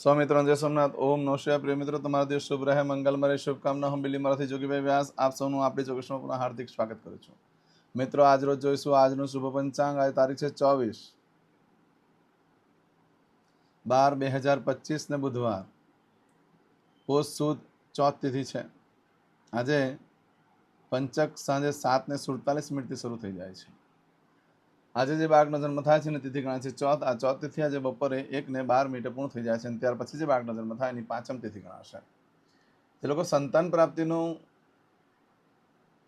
સ્વામિત્રણ જય સોમનાથ. ઓમ નમઃ શિવાય. પ્રિય મિત્રો, તમારો દિવસ શુભ રહે, મંગલમય રહે. શુભકામના. હું બિલીમરાથી જોગીભાઈ વ્યાસ આપ સૌનું આપણી ચોકસમાં પુનઃ હાર્દિક સ્વાગત કરું છું. મિત્રો, આજ રોજ જોઈશું આજનું શુભ પંચાંગ. આજે તારીખ છે 24/12/2025 ને બુધવાર, પોષ સુદ ચોથ તિથિ છે. આજે પંચક સાંજે 7:47 શરૂ થઈ જાય છે. આજે જે બાળકનો જન્મ થાય છે ને તિથિ ગણાય છે ચોથ. આ ચોથ તિથિ આજે બપોરે 1:12 પૂર્ણ થઈ જાય છે અને ત્યાર પછી જે બાળકનો જન્મ થાય એની પાંચમ તિથિ ગણાશે. જે લોકો સંતાન પ્રાપ્તિનો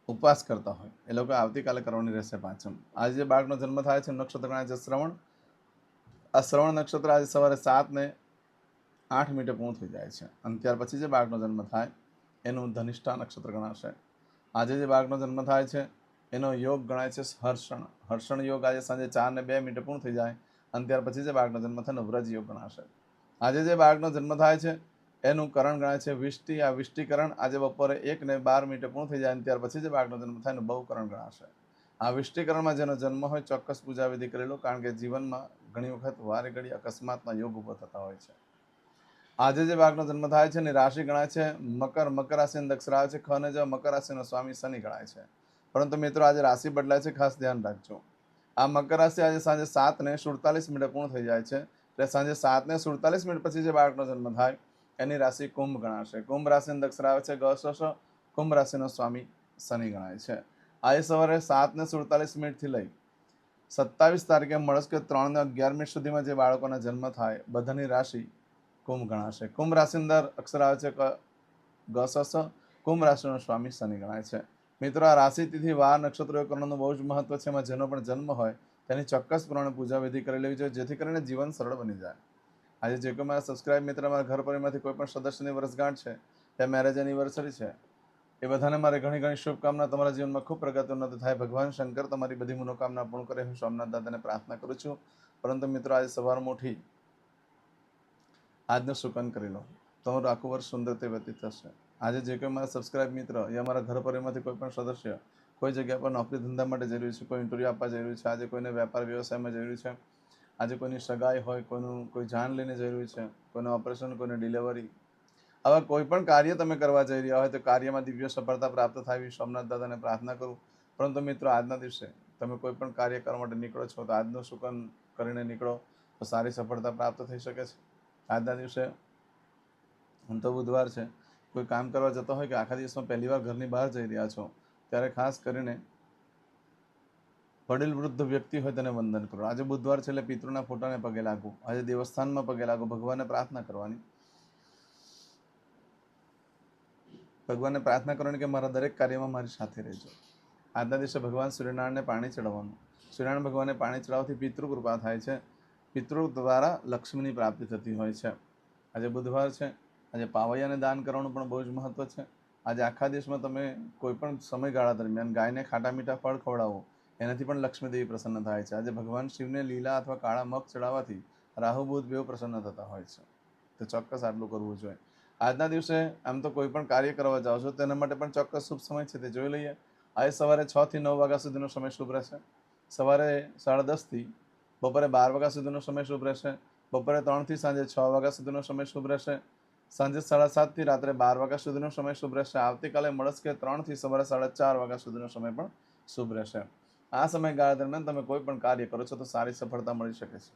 ઉપવાસ કરતા હોય એ લોકો આવતીકાલે કરવાની રહેશે પાંચમ. આજે જે બાળકનો જન્મ થાય છે નક્ષત્ર ગણાય છે શ્રવણ. આ શ્રવણ નક્ષત્ર આજે સવારે 7:08 પૂર્ણ થઈ જાય છે અને ત્યાર પછી જે બાળકનો જન્મ થાય એનું ધનિષ્ઠા નક્ષત્ર ગણાશે. આજે જે બાળકનો જન્મ થાય છે એનો યોગ ગણાય છે હર્ષણ. હર્ષણ યોગ આજે સાંજે 4:02 પૂર્ણ થઈ જાય અને ત્યાર પછી જે બાળકનો જન્મ થાય એનો વ્રજ યોગ ગણાશે. આજે જે બાળકનો જન્મ થાય છે એનું કરણ ગણાય છે વિષ્ટિ. આ વિષ્ટિકરણ આજે બપોરે 1:12 પૂર્ણ થઈ જાય અને ત્યાર પછી જે બાળકનો જન્મ થાય એનું બહુકરણ ગણાશે. આ વિષ્ટિકરણમાં જેનો જન્મ હોય ચોક્કસ પૂજા વિધિ કરેલો, કારણ કે જીવનમાં ઘણી વખત વારે ઘડી અકસ્માતના યોગ ઉભો થતા હોય છે. આજે જે બાળકનો જન્મ થાય છે એની રાશિ ગણાય છે મકર. મકર રાશિની અક્ષર આવે છે ખ ને જ. મકર રાશિનો સ્વામી શનિ ગણાય છે. પરંતુ મિત્રો, આજે રાશિ બદલાય છે, ખાસ ધ્યાન રાખજો. આ મકર રાશિ આજે સાંજે 7:47 પૂર્ણ થઈ જાય છે. એટલે સાંજે 7:47 પછી જે બાળકનો જન્મ થાય એની રાશિ કુંભ ગણાશે. કુંભ રાશિની અક્ષર આવે છે ગ સ શ. કુંભ રાશિનો સ્વામી શનિ ગણાય છે. આજે સવારે 7:47 થી લઈ 27 તારીખે મળસ્કે 3:11 સુધીમાં જે બાળકોના જન્મ થાય બધાની રાશિ કુંભ ગણાશે. કુંભ રાશિ અંદર અક્ષર આવે છે ગ સ સ. કુંભ રાશિનો સ્વામી શનિ ગણાય છે. મિત્રો, આ રાશિ તિથિ વાર નક્ષત્રો કરવાનું બહુ જ મહત્વ છે. એમાં જેનો પણ જન્મ હોય તેની ચોક્કસ પ્રમાણે પૂજા વિધિ કરી લેવી જોઈએ, જેથી કરીને જીવન સરળ બની જાય. આજે જે કોઈ મારા સબસ્ક્રાઇબ મિત્ર, મારા ઘર પરિવારમાંથી કોઈ પણ સદસ્યની વર્ષગાંઠ છે ત્યાં મેરેજ એનિવર્સરી છે, એ બધાને મારે ઘણી ઘણી શુભકામના. તમારા જીવનમાં ખૂબ પ્રગતિ ઉન્નતિ થાય. ભગવાન શંકર તમારી બધી મનોકામના પૂર્ણ કરે, હું સોમનાથ દાદાને પ્રાર્થના કરું છું. પરંતુ મિત્રો, આજે સવારમાં ઉઠી આજનું શુકન કરી લો, તમારું આખું વર્ષ સુંદર તે વ્યતીત થશે. આજે જે કોઈ મારા સબસ્ક્રાઇબ મિત્ર યા મારા ઘર પરિવારમાંથી કોઈ પણ સદસ્ય કોઈ જગ્યા પર નોકરી ધંધા માટે જઈ રહ્યું છે, કોઈ ઇન્ટરવ્યૂ આપવા જઈ રહ્યું છે, આજે કોઈને વેપાર વ્યવસાયમાં જઈ રહ્યું છે, આજે કોઈની સગાઈ હોય, કોઈનું કોઈ જાન લઈને જઈ રહ્યું છે, કોઈનું ઓપરેશન, કોઈને ડિલિવરી, આવા કોઈ પણ કાર્ય તમે કરવા જઈ રહ્યા હોય તો કાર્યમાં દિવ્ય સફળતા પ્રાપ્ત થાય સોમનાથ દાદાને પ્રાર્થના કરું. પરંતુ મિત્રો, આજના દિવસે તમે કોઈ પણ કાર્ય કરવા માટે નીકળો છો તો આજનું શુકન કરીને નીકળો તો સારી સફળતા પ્રાપ્ત થઈ શકે છે. આજના દિવસે આમ તો બુધવાર છે, કોઈ કામ કરવા જતો હોય કે આખા દિવસમાં પહેલી વાર ઘરની બહાર જઈ રહ્યા છો ત્યારે ખાસ કરીને વડીલ વૃદ્ધ વ્યક્તિ હોય તેને વંદન કરો. આજે બુધવાર છે એટલે પિતૃના ફોટાને પગે લાગવું, આજે દેવસ્થાનમાં પગે લાગવું, ભગવાનને પ્રાર્થના કરવાની. ભગવાનને પ્રાર્થના કરવાની કે મારા દરેક કાર્યમાં મારી સાથે રહેજો. આજના દિવસે ભગવાન સૂર્યનારાયણને પાણી ચડાવવાનું. સૂર્યનારાયણ ભગવાનને પાણી ચડાવવાથી પિતૃ કૃપા થાય છે. પિતૃ દ્વારા લક્ષ્મીની પ્રાપ્તિ થતી હોય છે. આજે બુધવાર છે, આજે પાવૈયાને દાન કરવાનું પણ બહુ જ મહત્વ છે. આજે આખા દિવસમાં તમે કોઈ પણ સમયગાળા દરમિયાન ગાયને ખાટા મીઠા ફળ ખવડાવો, એનાથી પણ લક્ષ્મીદેવી પ્રસન્ન થાય છે. આજે ભગવાન શિવને લીલા અથવા કાળા મગ ચડાવવાથી રાહુ બુધ બેવ પ્રસન્ન થતા હોય છે. તો ચોક્કસ આટલું કરવું જોઈએ. આજના દિવસે આમ તો કોઈ પણ કાર્ય કરવા જાઓ છો તેના માટે પણ ચોક્કસ શુભ સમય છે, તે જોઈ લઈએ. આજે સવારે 6 થી 9 વાગ્યા સુધીનો સમય શુભ રહેશે. સવારે 10:30 થી બપોરે 12 વાગ્યા સુધીનો સમય શુભ રહેશે. બપોરે 3 થી સાંજે 6 વાગ્યા સુધીનો સમય શુભ રહેશે. સાંજે 7:30 થી રાત્રે 12 વાગ્યા સુધીનો સમય શુભ રહેશે. આવતીકાલે મળસ્કે 3 થી સવારે 4:30 વાગ્યા સુધીનો સમય પણ શુભ રહેશે. આ સમયગાળા દરમિયાન તમે કોઈ પણ કાર્ય કરો છો તો સારી સફળતા મળી શકે છે.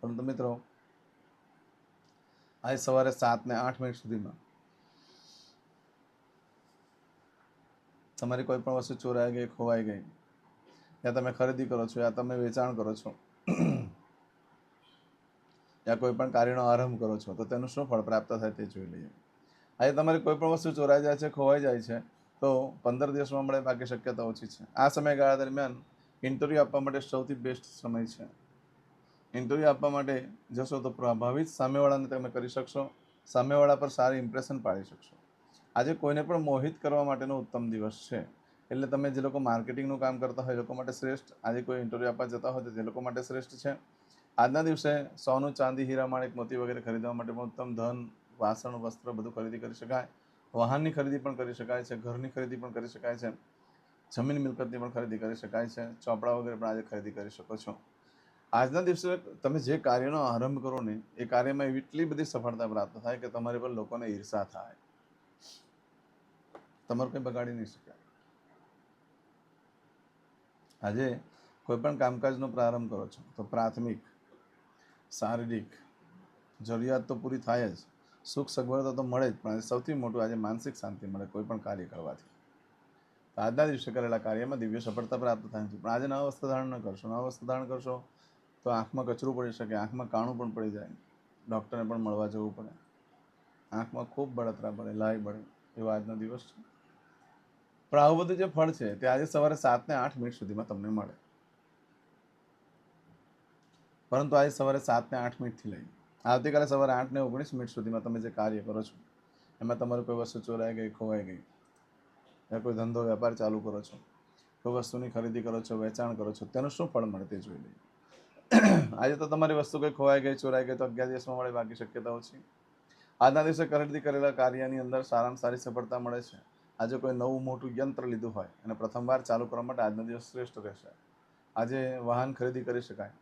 પરંતુ મિત્રો, આજે સવારે 7:08 સુધીમાં તમારી કોઈ પણ વસ્તુ ચોરાઈ ગઈ, ખોવાઈ ગઈ, યા તમે ખરીદી કરો છો, યા તમે વેચાણ કરો છો, યા કોઈ પણ કાર્યનો આરંભ કરો છો તો તેનું શું ફળ પ્રાપ્ત થાય તે જોઈ લઈએ. આજે તમારી કોઈ પણ વસ્તુ ચોરાઈ જાય છે, ખોવાઈ જાય છે તો 15 દિવસમાં મળે, બાકી શક્યતા ઓછી છે. આ સમયગાળા દરમિયાન ઇન્ટરવ્યૂ આપવા માટે સૌથી બેસ્ટ સમય છે. ઇન્ટરવ્યૂ આપવા માટે જશો તો પ્રભાવિત સામેવાળાને તમે કરી શકશો, સામેવાળા પર સારી ઇમ્પ્રેશન પાડી શકશો. આજે કોઈને પણ મોહિત કરવા માટેનો ઉત્તમ દિવસ છે. એટલે તમે જે લોકો માર્કેટિંગનું કામ કરતા હોય એ લોકો માટે શ્રેષ્ઠ. આજે કોઈ ઇન્ટરવ્યૂ આપવા જતા હોય તો તે લોકો માટે શ્રેષ્ઠ છે. આજના દિવસે સોનું, ચાંદી, હીરા, માણેક, મોતી વગેરે ખરીદવા માટે પણ ઉત્તમ. ધન, વાસણ, વસ્ત્ર બધું ખરીદી કરી શકાય. વાહનની ખરીદી પણ કરી શકાય છે. ઘરની ખરીદી પણ કરી શકાય છે. જમીન મિલકતની પણ ખરીદી કરી શકાય છે. ચોપડા વગેરે પણ આજે ખરીદી કરી શકો છો. આજના દિવસે તમે જે કાર્યનો આરંભ કરો ને એ કાર્યમાં એટલી બધી સફળતા પ્રાપ્ત થાય કે તમારી પર લોકોને ઈર્ષા થાય, તમારું કંઈ બગાડી નહીં શકાય. આજે કોઈ પણ કામકાજનો પ્રારંભ કરો છો તો પ્રાથમિક શારીરિક જરૂરિયાત તો પૂરી થાય જ, સુખ સગવડતા તો મળે જ, પણ સૌથી મોટું આજે માનસિક શાંતિ મળે કોઈ પણ કાર્ય કરવાથી. આજના દિવસે કરેલા કાર્યમાં દિવ્ય સફળતા પ્રાપ્ત થાય છે. પણ આજે નવા વસ્ત્ર ધારણ ન કરશો. નવા વસ્ત્ર ધારણ કરશો તો આંખમાં કચરું પડી શકે, આંખમાં કાણું પણ પડી જાય, ડૉક્ટરને પણ મળવા જવું પડે, આંખમાં ખૂબ બળતરા પડે, લાઈ પડે, એવો આજનો દિવસ છે. પણ આવું બધું જે ફળ છે તે આજે સવારે 7 ને 8 મિનિટ સુધીમાં તમને મળે. પરંતુ આજે સવારે 7 ને 8 મિનિટથી લઈને આવતીકાલે સવારે 8 ને 19 મિનિટ સુધીમાં તમે જે કાર્ય કરો છો એમાં તમારું કોઈ વસ્તુ ચોરાઈ ગઈ, ખોવાઈ ગઈ, યા કોઈ ધંધો વેપાર ચાલુ કરો છો, કોઈ વસ્તુની ખરીદી કરો છો, વેચાણ કરો છો, તેનું શું ફળ મળે તે જોઈ લઈએ. આજે તો તમારી વસ્તુ કંઈ ખોવાઈ ગઈ, ચોરાઈ ગઈ તો 11 દિવસમાં મળે, બાકી શક્યતા ઓછી. આજના દિવસે ખરીદી કરેલા કાર્યની અંદર સારામાં સારી સફળતા મળે છે. આજે કોઈ નવું મોટું યંત્ર લીધું હોય અને પ્રથમવાર ચાલુ કરવા માટે આજનો દિવસ શ્રેષ્ઠ રહેશે. આજે વાહન ખરીદી કરી શકાય,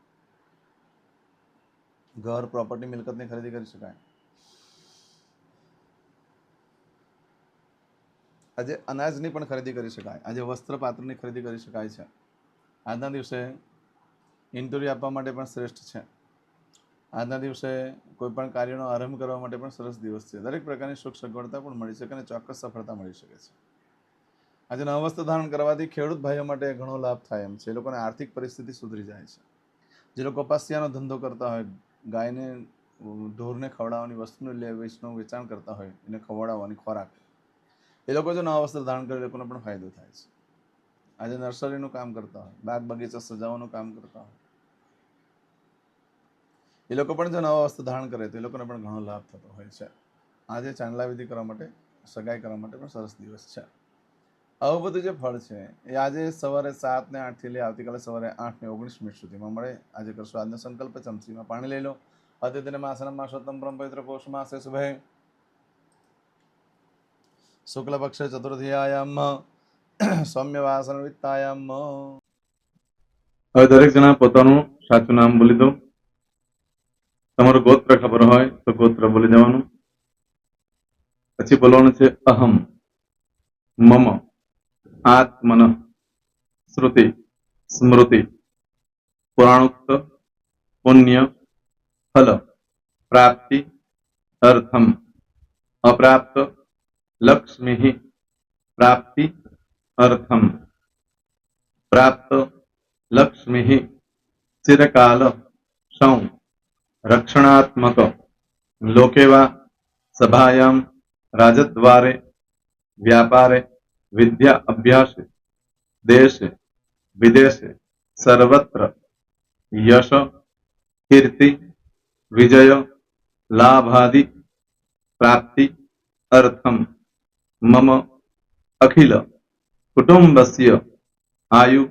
ઘર પ્રોપર્ટી મિલકતની ખરીદી કરી શકાય. આજે અનાજની પણ ખરીદી કરી શકાય, આજે વસ્ત્ર પાત્રની ખરીદી કરી શકાય છે. આજના દિવસે ઇન્ટરવ્યૂ આપવા માટે પણ શ્રેષ્ઠ છે. આજના દિવસે કોઈ પણ કાર્યનો આરંભ કરવા માટે પણ સરસ દિવસ છે. દરેક પ્રકારની સુખ સગવડતા પણ મળી શકે અને ચોક્કસ સફળતા મળી શકે છે. આજે નવા વસ્ત્ર ધારણ કરવાથી ખેડૂત ભાઈઓ માટે ઘણો લાભ થાય એમ છે. એ લોકોને આર્થિક પરિસ્થિતિ સુધરી જાય છે. જે લોકો કપાસિયાનો ધંધો કરતા હોય, ગાયને ઢોરને ખવડાવવાની વસ્તુનું વેચનું વેચાણ કરતા હોય, એને ખવડાવવાની ખોરાક, એ લોકો જો નવા વસ્ત્ર ધારણ કરે એ લોકોને પણ ફાયદો થાય છે. આજે નર્સરીનું કામ કરતા હોય, બાગ બગીચા સજાવવાનું કામ કરતા હોય, એ લોકો પણ જો નવા વસ્ત્ર ધારણ કરે તો એ લોકોને પણ ઘણો લાભ થતો હોય છે. આજે ચાંદલા વિધિ કરવા માટે, સગાઈ કરવા માટે પણ સરસ દિવસ છે. આવું બધું જે ફળ છે એ આજે સવારે 7 ને 8 થી લઈ આવતીકાલે સવારે 8 ને 19 મિનિટ સુધીમાં મળે. આજે કરશો આજનો સંકલ્પ. ચમચીમાં પાણી લઈ લો. અતિથિને માસનમ માસોત્તમ પરમ પવિત્ર પોષ માસે શુભે શુક્લ પક્ષે ચતુર્થીયાયામ સૌમ્ય વાસન વિત્તાયામ. હવે દરેક જણા પોતાનું સાચું નામ બોલી દો. તમારું ગોત્ર ખબર હોય તો ગોત્ર બોલી દેવાનું. પછી બોલવાનું છે અહમ મમ આત્મન શ્રુતિ સ્મૃતિ પુરાણોક્ત પુણ્ય ફલ પ્રાપ્તિ અર્થમ અપ્રાપ્ત લક્ષ્મી પ્રાપ્તિ અર્થમ પ્રાપ્ત લક્ષ્મી ચિરકાલ સૌ રક્ષણાત્મક લોકેવા સભાયામ રાજદ્વારે વ્યાપારે વિદ્યા અભ્યાસે દેશે વિદેશે સર્વત્ર યશ કીર્તિ વિજય લાભાદિ પ્રાપ્તિ અર્થમ મમ અખિલ કુટુંબસ્ય આયુ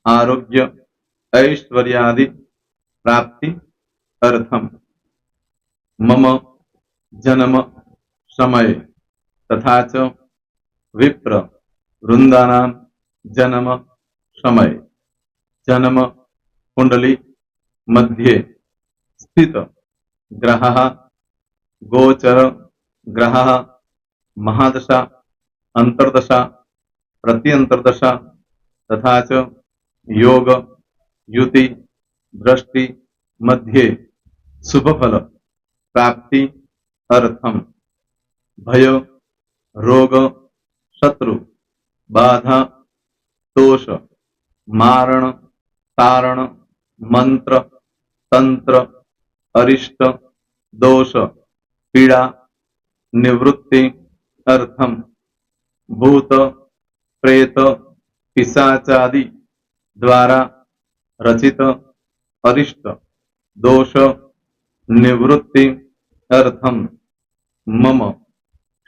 આરોગ્ય ऐश्वर्यादि प्राप्ति अर्थम मम जन्म समय तथा च विप्र वृंदानां जन्म समय जन्म कुंडली मध्ये स्थित ग्रहः गोचर ग्रहः महादशा अंतर्दशा प्रत्यंतर्दशा तथा च योग युति दृष्टि मध्ये शुभ फल प्राप्ति अर्थम भय रोग शत्रु बाधा दोष मारण तारण मंत्र तंत्र अरिष्ट दोष पीड़ा निवृत्ति अर्थम भूत प्रेत पिशाचादि द्वारा रचित अरिष्ट दोष निवृत्ति अर्थम मम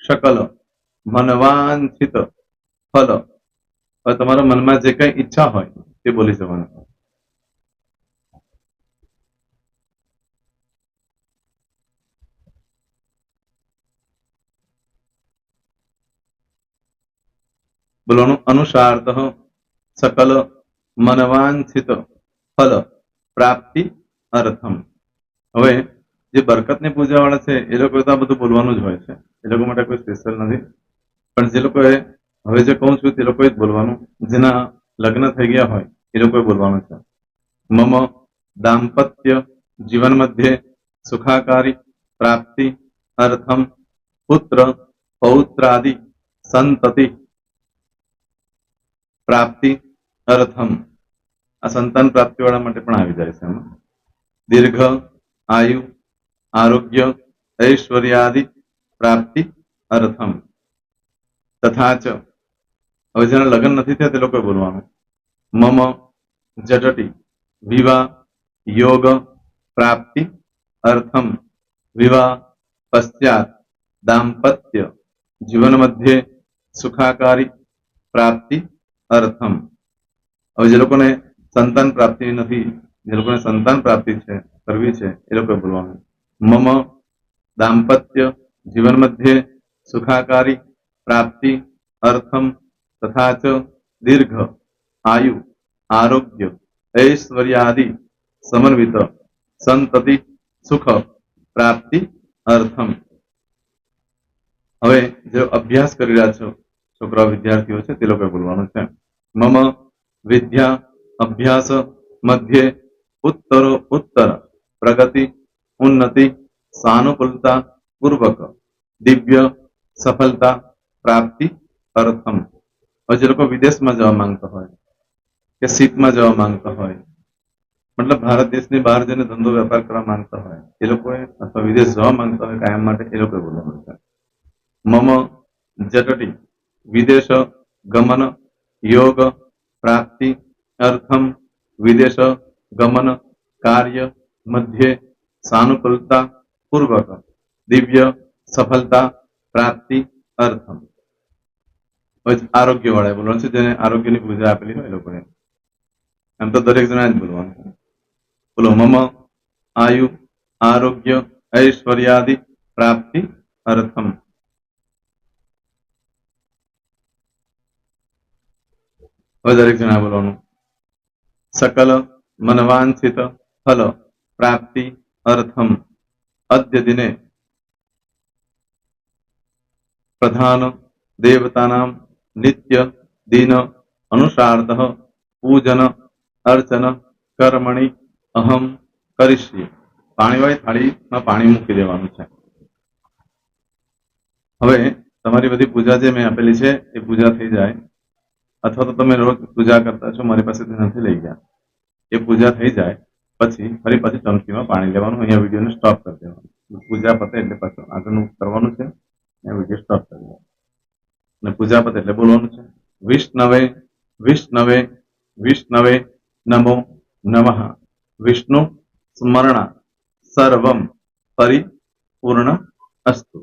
सकल मनवांछित फल. હવે તમારા મનમાં જે કઈ ઈચ્છા હોય તે બોલી જવાનું. બોલવાનું અનુસારતઃ सकल मनवांछित फल પ્રાપ્તિ અર્થમ. હવે જે બરકતની પૂજા વાળા છે એ લોકો તો આ બધું બોલવાનું જ હોય છે, એ લોકો માટે કોઈ સ્પેશિયલ નથી. પણ જે લોકોએ હવે જે કહું છું તે લોકોએ જ બોલવાનું, જેના લગ્ન થઈ ગયા હોય એ લોકોએ બોલવાનું છે. મમ દાંપત્ય જીવન મધ્યે સુખાકારી પ્રાપ્તિ અર્થમ પુત્ર પૌત્રાદિ સંતતિ પ્રાપ્તિ અર્થમ. આ સંતાન પ્રાપ્તિ વાળા માટે પણ આવી જાય છે એમાં. દીર્ઘ આયુ આરોગ્ય ઐશ્વર્યાદિ પ્રાપ્તિ અર્થમ. તથા ચ, હવે જેના લગ્ન નથી થયા તે લોકોએ બોલવાનું. મમ જટટી વિવાહ યોગ પ્રાપ્તિ અર્થમ વિવાહ પશ્ચાત દાંપત્ય જીવન મધ્યે સુખાકારી પ્રાપ્તિ અર્થમ. હવે જે લોકોને સંતાન પ્રાપ્તિ નથી, જે લોકોને સંતાન પ્રાપ્તિ છે કરવી છે એ લોકોએ બોલવાનું. મમ દાંપત્ય જીવન મધ્યે સુખાકારી પ્રાપ્તિ અર્થમ તથા ચ દીર્ઘ આયુ આરોગ્ય ઐશ્વર્યાદિ સમન્વિત સંતતિ સુખ પ્રાપ્તિ અર્થમ. હવે જે અભ્યાસ કરી રહ્યા છો છોકરાઓ વિદ્યાર્થીઓ છે તે લોકોએ બોલવાનું છે. મમ વિદ્યા અભ્યાસ મધ્યે ઉત્તરો ઉત્તર પ્રગતિ ઉન્નતિ સાનુકૂલતા પૂર્વક દિવ્ય સફળતા પ્રાપ્તિ અર્થમ. હવે જે લોકો વિદેશમાં જવા માંગતા હોય કે શીખમાં જવા માંગતા હોય, મતલબ ભારત દેશની બહાર જઈને ધંધો વેપાર કરવા માંગતા હોય એ લોકોએ, અથવા વિદેશ જવા માંગતા હોય કાયમ માટે, એ લોકોએ બોલવાનું છે. મમ જટટી વિદેશ ગમન યોગ પ્રાપ્તિ અર્થમ વિદેશ ગમન કાર્ય મધ્યે સાનુકૂલતા પૂર્વક દિવ્ય સફળતા પ્રાપ્તિ અર્થમ. આરોગ્ય વાળા બોલવાનું છે, જેને આરોગ્યની પૂજા આપેલી હોય એ લોકોએ. એમ તો દરેક જણા જ બોલવાનું છે. બોલો. મમ આયુ આરોગ્ય ઐશ્વર્યાદિ પ્રાપ્તિ અર્થમ. હવે દરેક જણા બોલવાનું. સકલ મનવાંછિત ફલ પ્રાપ્તિ અર્થમ અદ્ય દિને પ્રધાન દેવતાનામ નિત્ય દિન અનુસાર્ધ પૂજન અર્ચન કર્મણિ અહમ કરીશ્ય. પાણીવાળી થાળીમાં પાણી મૂકી દેવાનું છે. હવે તમારી બધી પૂજા જે મેં આપેલી છે એ પૂજા થઈ જાય, અથવા તો તમે રોજ પૂજા કરતા છો, મારી પાસેથી નથી લઈ ગયા, એ પૂજા થઈ જાય પછી ફરી પાછી ચમચીમાં પાણી લેવાનું. અહીંયા વિડીયોને સ્ટોપ કરી દેવાનું. પૂજા પતે એટલે પાછું આગળનું કરવાનું છે. અહીંયા વિડીયો સ્ટોપ કરી દેવાનું અને પૂજા પતે એટલે બોલવાનું છે. વિષ્ણવે વિષ્ણવે વિષ્ણવે નમો નમઃ વિષ્ણુ સ્મરણા સર્વમ પરિપૂર્ણ અસ્તુ.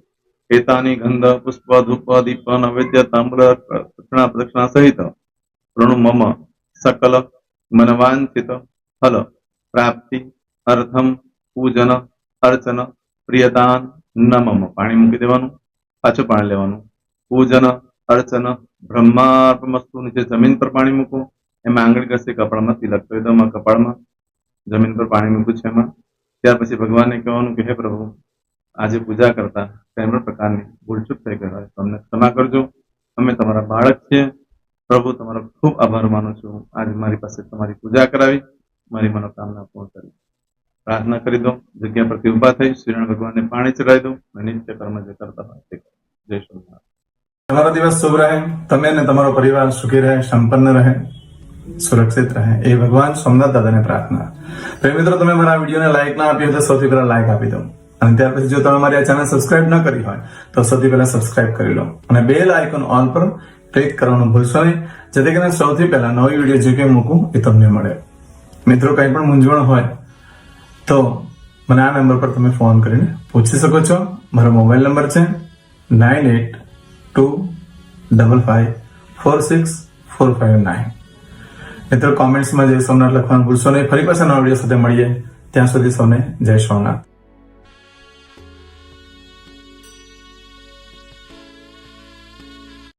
એતાની ગંધ પુષ્પ ધૂપ દીપ નૈવેદ્ય તાંબૂલ પ્રદક્ષિણા સહિત પ્રણુ મમ સકલ મનવાંછિત ફલ પ્રાપ્તિ અર્થમ પૂજન અર્ચન પ્રિયદાન નમમ. પાણી મૂકી દેવાનું, પાછું પાણી લેવાનું. પૂજન અર્ચન બ્રહ્માર્પણમસ્તુ. નીચે જમીન પર પાણી મૂકો, એમાં આંગળી ઘસી કપાળમાં તિલક કરી દો. કપાળમાં જમીન પર પાણી મૂક્યું છે એમાં. ત્યાર પછી ભગવાનને કહેવાનું કે હે પ્રભુ, આજે પૂજા કરતા કઈ પણ પ્રકારની ભૂલચૂક થઈ ગઈ હોય તો અમને ક્ષમા કરજો. અમે તમારા બાળક છીએ. પ્રભુ, તમારો ખૂબ આભાર માનું છું. આજે મારી પાસે તમારી પૂજા કરાવી, મારી મનોકામના પૂર્ણ કરી. પ્રાર્થના કરી દો. જગ્યા પરથી ઉભા થઈ શ્રીનારાયણ ભગવાનને પાણી ચડાવી દો અને નિત્ય કર્મ જે કરતા હોય તે કરો. જય શ્રી. તમારો દિવસ શુભ રહે. તમે અને તમારો પરિવાર સુખી રહે, સંપન્ન રહે, સુરક્ષિત રહે, એ ભગવાન સોમનાથ દાદાને પ્રાર્થના. તો મિત્રો, તમે મારા વિડીયોને લાઈક ના આપી હોય તો સૌથી પહેલા લાઈક આપી દો. અને ત્યાર પછી જો તમે મારી આ ચેનલ સબસ્ક્રાઇબ ન કરી હોય તો સૌથી પહેલા સબસ્ક્રાઇબ કરી લો અને બેલ આઇકોન ઓલ પર ક્લિક કરવાનું ભૂલશો નહીં, જેથી કરીને સૌથી પહેલા નવી વિડીયો જે કંઈ મૂકું એ તમને મળે. મિત્રો, કંઈ પણ મૂંઝવણ હોય તો મને આ નંબર પર તમે ફોન કરીને પૂછી શકો છો. મારો મોબાઈલ નંબર છે 9825546459. મિત્રો, કોમેન્ટ્સમાં જય સોમનાથ લખવાનું ભૂલશો નહીં. ફરી પાછા નવા વિડીયો સાથે મળીએ. ત્યાં સુધી સૌને જય સોમનાથ.